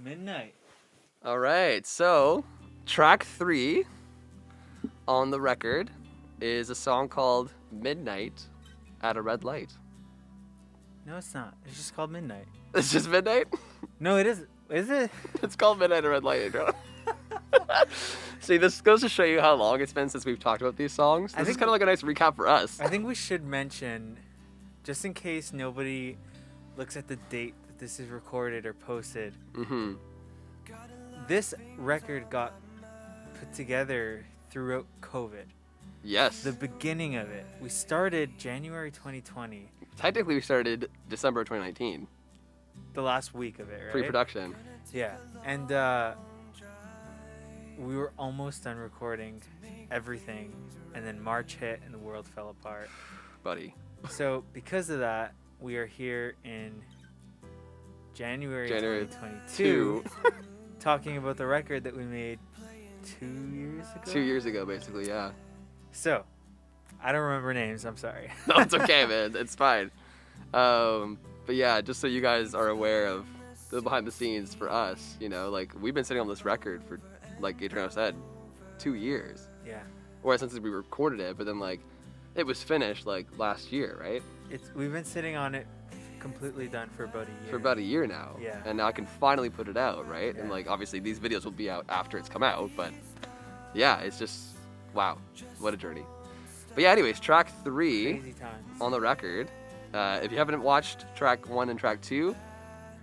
Midnight. All right, so track 3 on the record is a song called Midnight at a Red Light. No, it's not. It's just called Midnight. It's just Midnight? No, it is. Is it? It's called Midnight at a Red Light, Adriano. See, this goes to show you how long it's been since we've talked about these songs. This is kind of like a nice recap for us. I think we should mention, just in case nobody looks at the date that this is recorded or posted, this record got put together throughout COVID. Yes. The beginning of it. We started January 2020. Technically, we started December 2019. The last week of it, right? Pre-production. Yeah. And we were almost done recording everything, and then March hit and the world fell apart. Buddy. So because of that, we are here in January 2022 talking about the record that we made 2 years ago. 2 years ago, basically, yeah. So, I don't remember names, I'm sorry. No, it's okay, man. It's fine. But yeah, just so you guys are aware of the behind the scenes for us, you know, like we've been sitting on this record for, like Adriano said, 2 years. Yeah. Or since we recorded it, but then like it was finished like last year, right? We've been sitting on it completely done for about a year. For about a year now. Yeah. And now I can finally put it out, right? Yeah. And like obviously these videos will be out after it's come out, but yeah, it's just wow, what a journey. But yeah, anyways, track 3 Crazy times. on the record. If you haven't watched track 1 and track 2,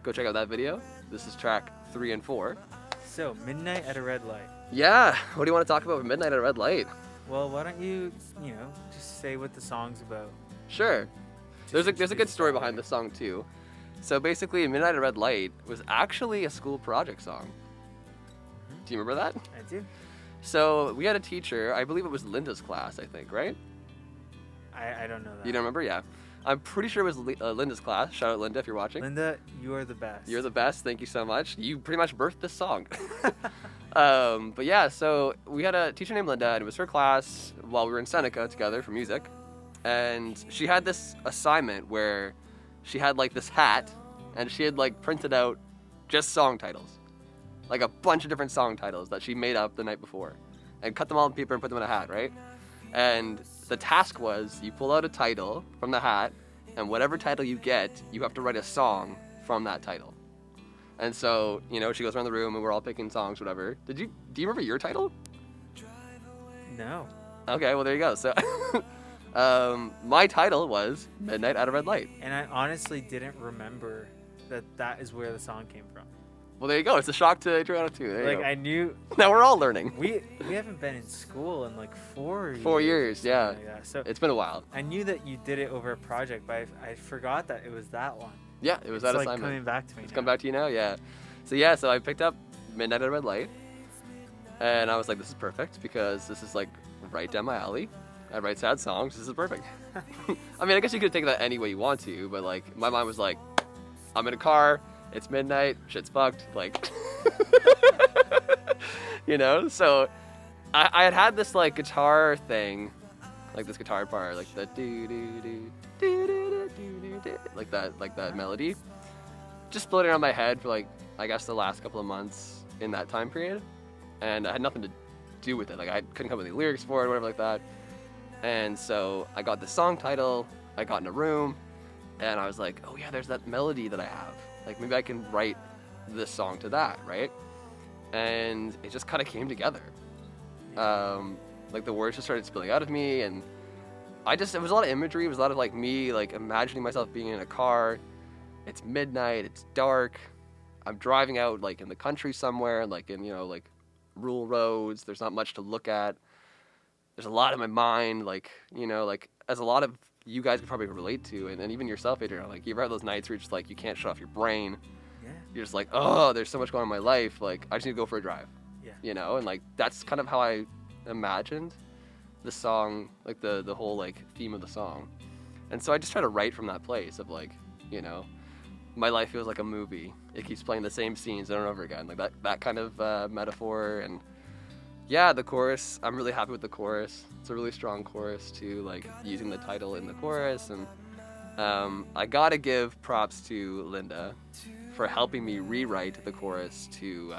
go check out that video. This is track 3 and 4. So, Midnight at a Red Light. Yeah, what do you want to talk about with Midnight at a Red Light? Well, why don't you just say what the song's about? Sure. There's a good story behind this song too. So basically, Midnight at a Red Light was actually a school project song. Do you remember that? I do. So we had a teacher, I believe it was Linda's class, I think, right? I don't know that. You don't remember? Yeah. I'm pretty sure it was Linda's class. Shout out Linda if you're watching. Linda, you are the best. You're the best. Thank you so much. You pretty much birthed this song. But yeah, so we had a teacher named Linda, and it was her class while we were in Seneca together for music. And she had this assignment where she had like this hat, and she had like printed out just song titles. Like a bunch of different song titles that she made up the night before. And cut them all on paper and put them in a hat, right? And the task was, you pull out a title from the hat, and whatever title you get, you have to write a song from that title. And so, you know, she goes around the room and we're all picking songs, whatever. Do you remember your title? No. Okay, well there you go. So, my title was Midnight at a Red Light. And I honestly didn't remember that is where the song came from. Well, there you go. It's a shock to Adriano too. There you go. I knew. Now we're all learning. We haven't been in school in like 4 years. 4 years, yeah. Like that. So it's been a while. I knew that you did it over a project, but I forgot that it was that one. Yeah, it was that assignment. It's like coming back to me. It's come back to you now, yeah. So I picked up Midnight at a Red Light, and I was like, this is perfect because this is like right down my alley. I write sad songs. This is perfect. I mean, I guess you could take that any way you want to, but like my mind was like, I'm in a car. It's midnight. Shit's fucked. Like, you know. So I had this like guitar thing, like this guitar part, like the do do do do do do do, like that melody, just floating around my head for like I guess the last couple of months in that time period, and I had nothing to do with it. Like I couldn't come up with any lyrics for it, or whatever like that. And so I got the song title. I got in a room, and I was like, oh yeah, there's that melody that I have. Like maybe I can write this song to that, right? And it just kind of came together. Like the words just started spilling out of me, and it was a lot of imagery. It was a lot of like me like imagining myself being in a car. It's midnight. It's dark. I'm driving out like in the country somewhere, like in like rural roads. There's not much to look at. There's a lot in my mind, like like as a lot of you guys could probably relate to, and even yourself, Adriano. Like you ever have those nights where you're just like you can't shut off your brain. Yeah. You're just like, oh, there's so much going on in my life. Like I just need to go for a drive. Yeah. And like that's kind of how I imagined the song, like the whole like theme of the song. And so I just try to write from that place of like, my life feels like a movie. It keeps playing the same scenes over and over again, like that kind of metaphor. And yeah, the chorus, I'm really happy with the chorus. It's a really strong chorus too, like using the title in the chorus. And I gotta give props to Linda for helping me rewrite the chorus to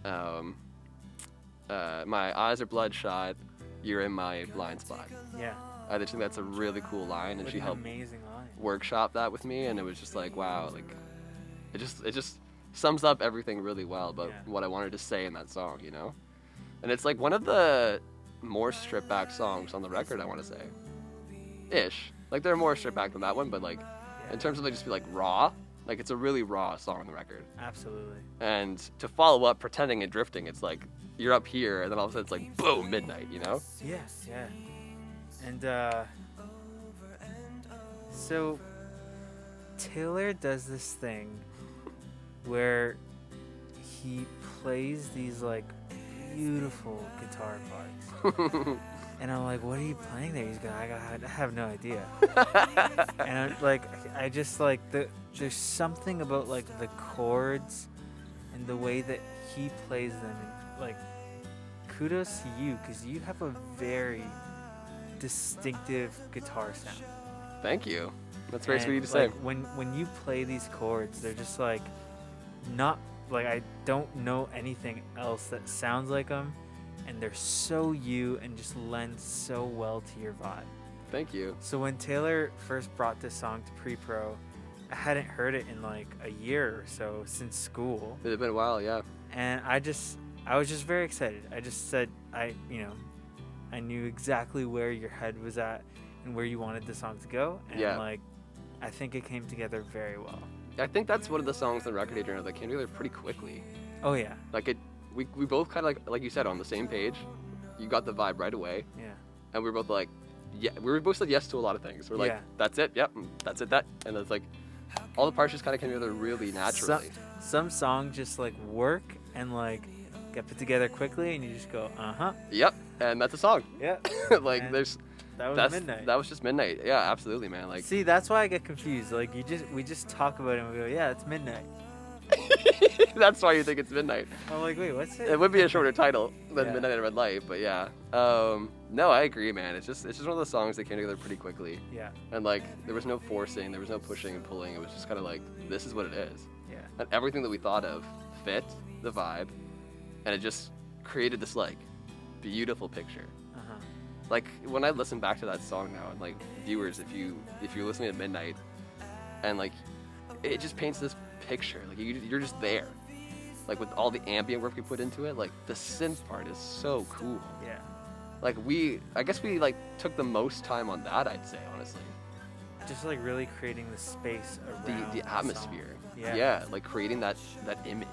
my eyes are bloodshot, you're in my blind spot. Yeah. I just think that's a really cool line, and What she an helped amazing line. workshop that with me, and it was just like, wow, like it just sums up everything really well about what I wanted to say in that song, you know? And it's like one of the more stripped back songs on the record, I want to say. Ish. Like they're more stripped back than that one, but like in terms of like just be like raw, like it's a really raw song on the record. Absolutely. And to follow up Pretending and Drifting, it's like you're up here and then all of a sudden it's like boom, midnight, you know? Yeah, yeah. And so Taylor does this thing where he plays these like beautiful guitar parts. And I'm like, what are you playing there? He's going, I have no idea. And I'm like, I just like, there's something about like the chords and the way that he plays them. And like, kudos to you, because you have a very distinctive guitar sound. Thank you. That's very sweet to say. When you play these chords, they're just like, not, like I don't know anything else that sounds like them. And they're so you and just lend so well to your vibe. Thank you. So when Taylor first brought this song to pre-pro, I hadn't heard it in like a year or so since school. It had been a while, yeah. And I was just very excited. I just said, I knew exactly where your head was at and where you wanted the song to go. And like, I think it came together very well. I think that's one of the songs on the record, Adriano, that came together pretty quickly. Oh yeah. Like we both kind of like you said, on the same page. You got the vibe right away. Yeah. And we were both like, yeah, we were both said yes to a lot of things. We're like, that's it, yep, that's it, that. And it's like, all the parts just kind of came together really naturally. Some songs just like work and like get put together quickly, and you just go, Yep, and that's a song. Yeah. Like and there's. That was Midnight. That was just Midnight. Yeah, absolutely, man. Like. See, that's why I get confused. Like we just talk about it and we go, yeah, it's Midnight. That's why you think it's Midnight. I'm like, wait, what's it? It would be a shorter title than Yeah. Midnight in Red Light, but yeah. No, I agree, man. It's just one of those songs that came together pretty quickly. Yeah. And like, there was no forcing, there was no pushing and pulling. It was just kind of like, this is what it is. Yeah. And everything that we thought of fit the vibe, and it just created this like beautiful picture. Like when I listen back to that song now, and like viewers, if you're listening at midnight, and like it just paints this picture. Like you're just there. Like with all the ambient work we put into it, like the synth part is so cool. Yeah. Like I guess we like took the most time on that, I'd say, honestly. Just like really creating the space around The atmosphere. Song. Yeah, like creating that image,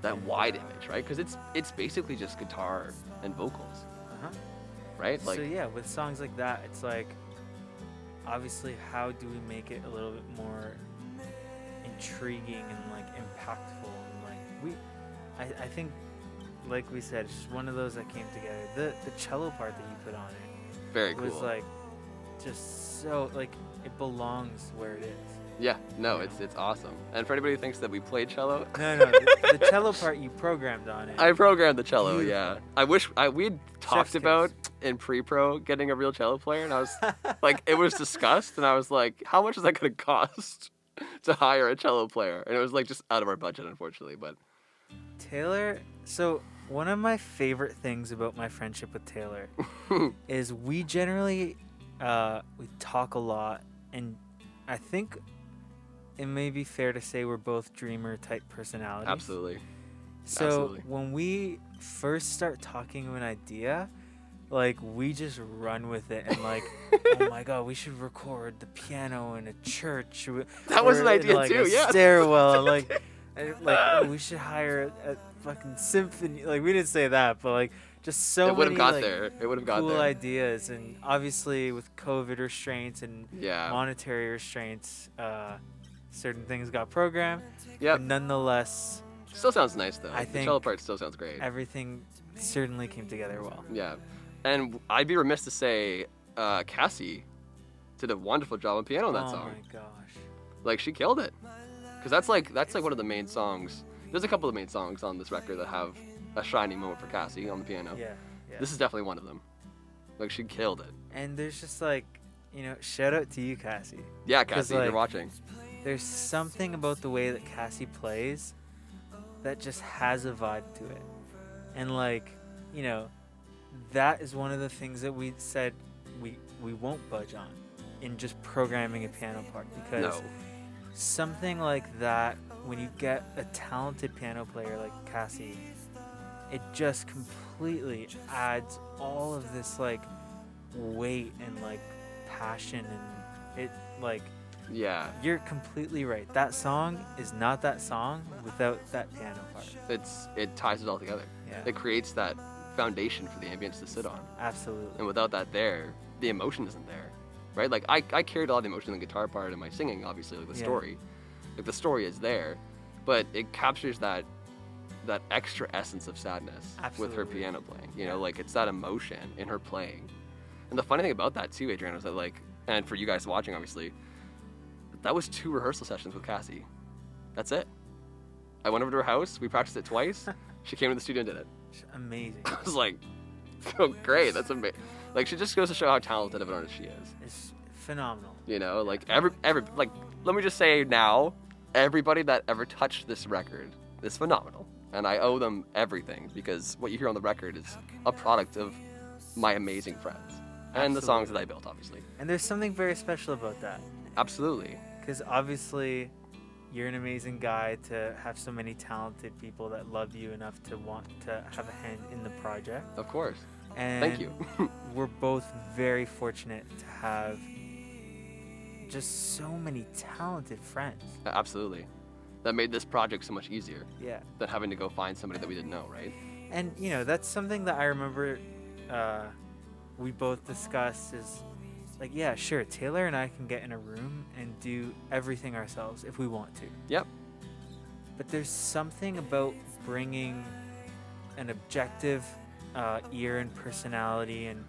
that wide image, right? Because it's basically just guitar and vocals. Right? Like, so yeah, with songs like that, it's like, obviously, how do we make it a little bit more intriguing and like impactful? And like I think, like we said, it's just one of those that came together. The cello part that you put on it, very cool. Was like, just so like it belongs where it is. Yeah, no, it's awesome. And for anybody who thinks that we played cello, no, the cello part you programmed on it. I programmed the cello. Beautiful. Yeah, I wish we'd talked about in pre-pro getting a real cello player, and I was like, it was discussed, and I was like, how much is that going to cost to hire a cello player? And it was like just out of our budget, unfortunately. But Taylor, so one of my favorite things about my friendship with Taylor is we generally we talk a lot, and I think it may be fair to say we're both dreamer type personalities. Absolutely. So Absolutely. When we first start talking of an idea, like we just run with it and like, oh my god, we should record the piano in a church. That was an idea like too. A Yeah. stairwell, and oh, we should hire a fucking symphony. Like we didn't say that, but like just so it would many have got like, there. It would have got cool there. ideas, and obviously with COVID restraints and monetary restraints, certain things got programmed. Yeah. But nonetheless, still sounds nice though. I The think cello part still sounds great. Everything certainly came together well. Yeah, and I'd be remiss to say Cassie did a wonderful job on piano on that song. Oh my gosh. Like she killed it. Cause that's like one of the main songs. There's a couple of main songs on this record that have a shining moment for Cassie on the piano. Yeah. This is definitely one of them. Like she killed it. And there's just like, shout out to you, Cassie. Yeah, Cassie, like, you're watching. there's something about the way that Cassie plays that just has a vibe to it. And like, you know, that is one of the things that we said we won't budge on in just programming a piano part, because No. something like that, when you get a talented piano player like Cassie, it just completely adds all of this like weight and like passion, and it like, Yeah. you're completely right. That song is not that song without that piano part. It ties it all together. Yeah. It creates that foundation for the ambience to sit on. Absolutely. And without that there, the emotion isn't there. Right? Like I carried a lot of emotion in the guitar part and my singing, obviously, like the story. Like the story is there, but it captures that extra essence of sadness with her piano playing. You know, like it's that emotion in her playing. And the funny thing about that too, Adriano, is that like, and for you guys watching, obviously, that was 2 rehearsal sessions with Cassie. That's it. I went over to her house. We practiced it twice. She came to the studio and did it. Amazing. I was like, oh, great. That's amazing. Like, she just goes to show how talented of an artist she is. It's phenomenal. You know, like every like, let me just say now, everybody that ever touched this record is phenomenal. And I owe them everything, because what you hear on the record is a product of my amazing friends. And the songs that I built, obviously. And there's something very special about that. Absolutely. Because obviously, you're an amazing guy to have so many talented people that love you enough to want to have a hand in the project. Of course. And Thank you. we're both very fortunate to have just so many talented friends. Absolutely. That made this project so much easier Yeah. than having to go find somebody that we didn't know, right? And, you know, that's something that I remember we both discussed is, like, yeah, sure, Taylor and I can get in a room and do everything ourselves if we want to. Yep. But there's something about bringing an objective ear and personality and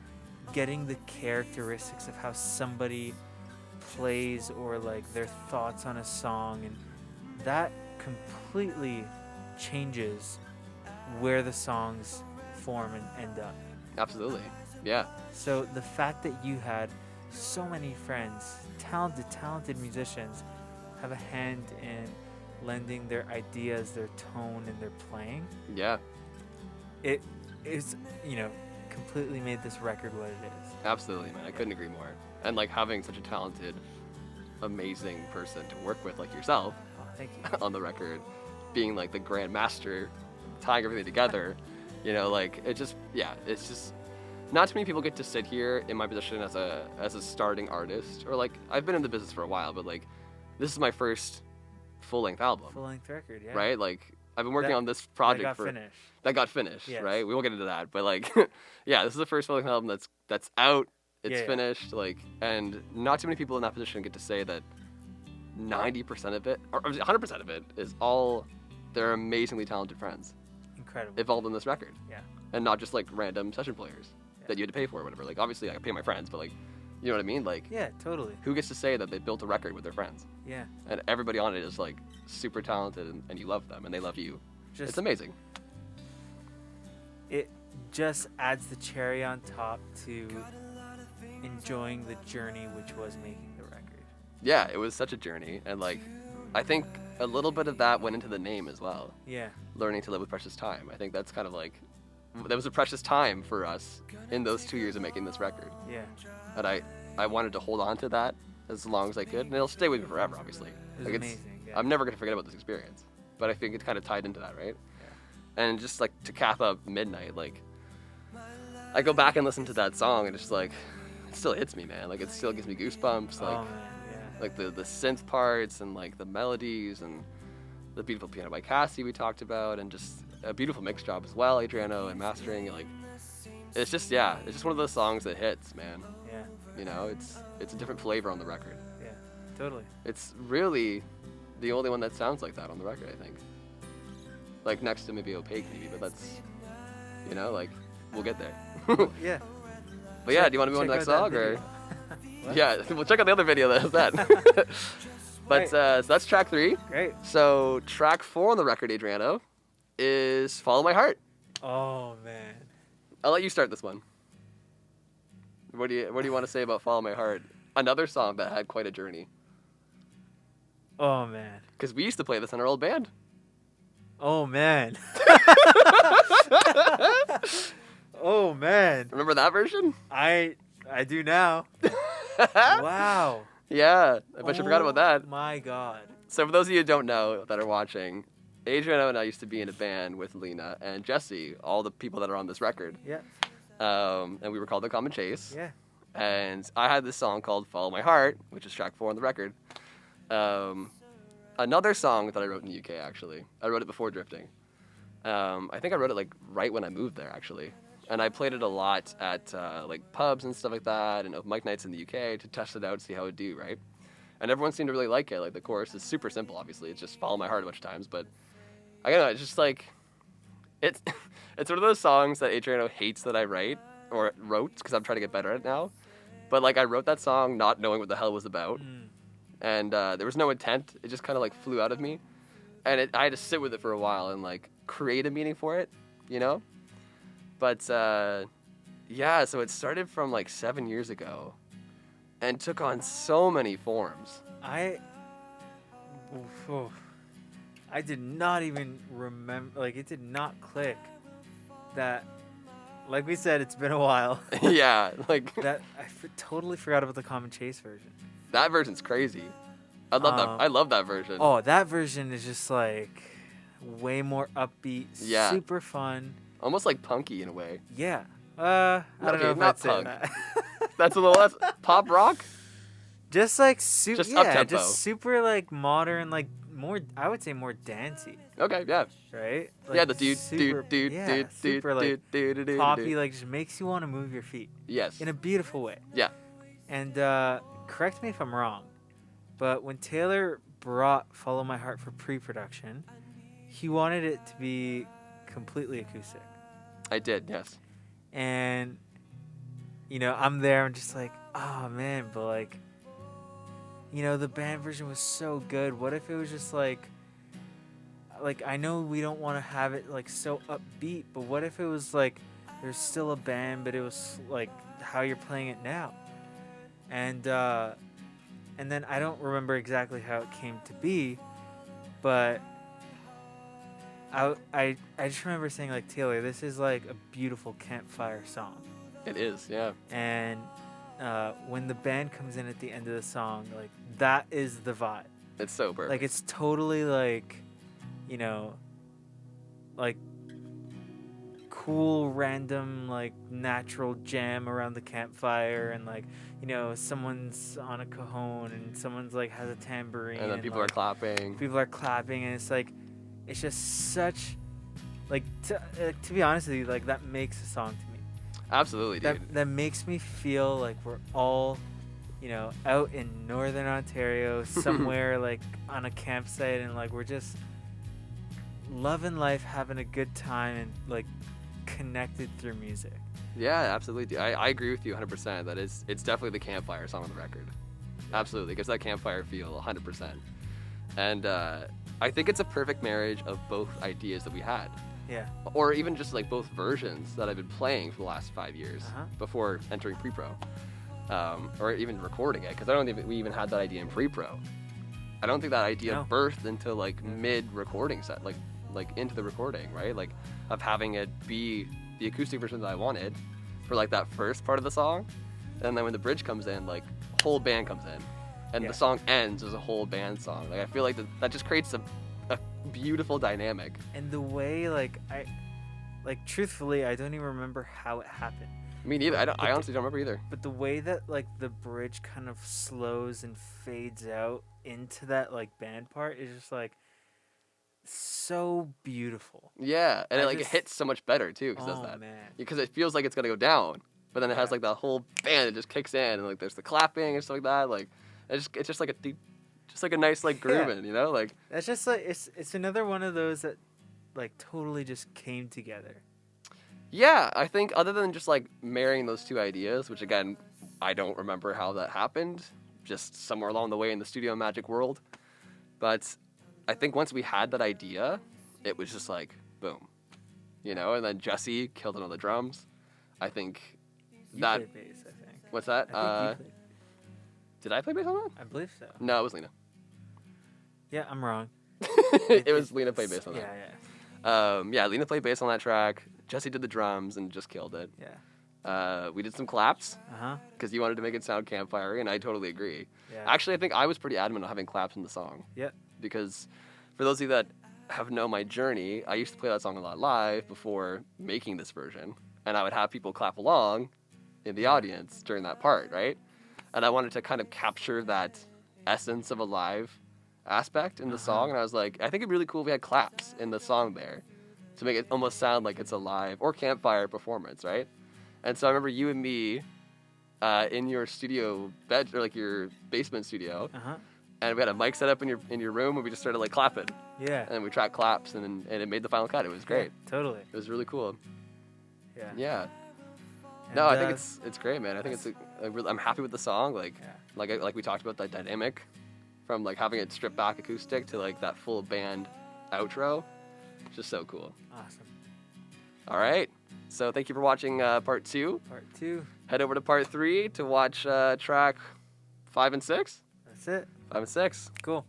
getting the characteristics of how somebody plays or like their thoughts on a song, and that completely changes where the songs form and end up. Absolutely. Yeah. So the fact that you had so many friends, talented musicians, have a hand in lending their ideas, their tone, and their playing, Yeah. it is, you know, completely made this record what it is. Absolutely, man. I couldn't agree more. And like having such a talented, amazing person to work with like yourself Oh, thank you. on the record, being like the grand master, tying everything together, you know, like it just, yeah, it's just, not too many people get to sit here in my position as a starting artist, or like, I've been in the business for a while, but like, this is my first full-length album. Full-length record, yeah. Right? Like, I've been working on this project that got finished, Yes. right? We won't get into that, but like, yeah, this is the first full-length album that's out. It's finished, like, and not too many people in that position get to say that 90% of it, or 100% of it, is all their amazingly talented friends Incredible. involved in this record. Yeah. And not just like random session players that you had to pay for or whatever. Like, obviously, I pay my friends, but like, you know what I mean? Like, Yeah, totally. who gets to say that they built a record with their friends? Yeah. And everybody on it is like super talented, and you love them, and they love you. Just It's amazing. It just adds the cherry on top to enjoying the journey, which was making the record. Yeah, it was such a journey, and like, I think a little bit of that went into the name as well. Yeah. Learning to live with precious time. I think that's kind of like, that was a precious time for us in those 2 years of making this record. Yeah. And I wanted to hold on to that as long as I could, and it'll stay with me forever, obviously. It was Like, amazing. Yeah. I'm never gonna forget about this experience, but I think it's kind of tied into that, right? And just like to cap up Midnight, like I go back and listen to that song, and it's just like, it still hits me, man. Like, it still gives me goosebumps. Like, oh man, yeah. like the synth parts and like the melodies and the beautiful piano by Cassie we talked about, and just a beautiful mix job as well, Adriano, and mastering. Like, it's just, yeah, it's just one of those songs that hits, man. Yeah. You know, it's a different flavor on the record. Yeah. Totally. It's really the only one that sounds like that on the record, I think. Like, next to maybe Opaque, maybe, but that's, you know, like, we'll get there. Yeah. But yeah, do you want to move on to the next song, or? What? Yeah, we'll check out the other video that has that. But Right. so that's track 3. Great. So track 4 on the record, Adriano, is "Follow My Heart." Oh man. I'll let you start this one. What do you want to say about "Follow My Heart"? Another song that had quite a journey. Oh man. Because we used to play this in our old band. Oh man. Oh man. Remember that version? I do now. Wow. Yeah, I bet you forgot about that. My God. So for those of you who don't know that are watching, Adriano and I used to be in a band with Lena and Jesse, all the people that are on this record. Yeah. And we were called The Common Chase. Yeah. And I had this song called Follow My Heart, which is track 4 on the record. Another song that I wrote in the UK, actually. I wrote it before drifting. I think I wrote it like right when I moved there, actually. And I played it a lot at like pubs and stuff like that, and open mic nights in the UK to test it out, see how it would do, right? And everyone seemed to really like it. Like the chorus is super simple, obviously. It's just Follow My Heart a bunch of times, but I don't know. It's just like it's it's one of those songs that Adriano hates that I wrote because I'm trying to get better at it now. But like I wrote that song not knowing what the hell it was about, and there was no intent. It just kind of like flew out of me, and I had to sit with it for a while and like create a meaning for it, you know. But yeah, so it started from like 7 years ago, and took on so many forms. I did not even remember. Like it did not click that. Like we said, it's been a while. Yeah, like that totally forgot about the Common Chase version. That version's crazy. I love that. I love that version. Oh, that version is just like way more upbeat. Yeah. Super fun. Almost like punky in a way. Yeah. I don't know if not I'd say punk. that. That's a little less pop rock. Just like super. Just yeah, up-tempo. just super like modern, like more. I would say more dancey. Okay, yeah. Right. Like Yeah, the super like poppy, like just makes you want to move your feet. Yes. In a beautiful way. Yeah. And correct me if I'm wrong, but when Taylor brought Follow My Heart for pre-production, he wanted it to be completely acoustic. I did, yes. And, you know, I'm there, I'm just like, oh man, but like, you know, the band version was so good. What if it was just like I know we don't want to have it like so upbeat, but what if it was like there's still a band, but it was like how you're playing it now? And then I don't remember exactly how it came to be, but I just remember saying like, Taylor, this is like a beautiful campfire song. It is, yeah. And when the band comes in at the end of the song, like that is the vibe. It's so perfect. Like it's totally like, you know, like cool random like natural jam around the campfire, and like, you know, someone's on a cajon and someone's like has a tambourine, and then people like, are clapping. People are clapping, and it's like, it's just such like to be honest with you, like that makes a song to me. Absolutely, dude. That makes me feel like we're all, you know, out in northern Ontario somewhere like on a campsite, and like we're just loving life, having a good time, and like connected through music. Yeah, absolutely, dude. I agree with you 100%. That it's definitely the campfire song on the record. Absolutely, it gives that campfire feel 100%. And I think it's a perfect marriage of both ideas that we had. Yeah. Or even just like both versions that I've been playing for the last 5 years before entering pre-pro, or even recording it, because I don't think we even had that idea in pre-pro. I don't think that idea birthed until like mid-recording set, like into the recording, right? Like of having it be the acoustic version that I wanted for like that first part of the song, and then when the bridge comes in, like whole band comes in, and the song ends as a whole band song. Like I feel like that just creates a beautiful dynamic. And the way truthfully, I don't even remember how it happened. Me neither. I honestly don't remember either. But the way that like the bridge kind of slows and fades out into that like band part is just like so beautiful. Yeah, and it hits so much better too because oh, that. Man. Because it feels like it's gonna go down, but then it has like that whole band that just kicks in, and like there's the clapping and stuff like that. Like it's just like a nice like grooving, you know, like that's just like it's another one of those that like totally just came together. Yeah, I think other than just like marrying those two ideas, which again I don't remember how that happened, just somewhere along the way in the studio magic world, but I think once we had that idea, it was just like boom, you know. And then Jesse killed it on the drums. I think you that. Played bass, I think. What's that? I think you played. Did I play bass on that? I believe so. No, it was Lena. Yeah, I'm wrong. It was Lena played bass on that. Yeah. Lena played bass on that track. Jesse did the drums and just killed it. Yeah. We did some claps Uh-huh. because you wanted to make it sound campfire, and I totally agree. Yeah. Actually, I think I was pretty adamant on having claps in the song. Yep. Because for those of you that have known my journey, I used to play that song a lot live before making this version, and I would have people clap along in the audience during that part, right? And I wanted to kind of capture that essence of a live aspect in the song, and I was like, I think it'd be really cool if we had claps in the song there to make it almost sound like it's a live or campfire performance, right? And so I remember you and me in your studio bed, or like your basement studio, and we had a mic set up in your room, and we just started like clapping. Yeah. And we tracked claps, and it made the final cut. It was great. Yeah, totally. It was really cool. Yeah. Yeah. And, No, I think it's great, man. I think I'm happy with the song. Like, Yeah. like we talked about that dynamic, from like having it stripped back acoustic to like that full band outro. It's just so cool. Awesome. All right. So thank you for watching part 2. Part 2. Head over to part 3 to watch track 5 and 6. That's it. 5 and 6. Cool.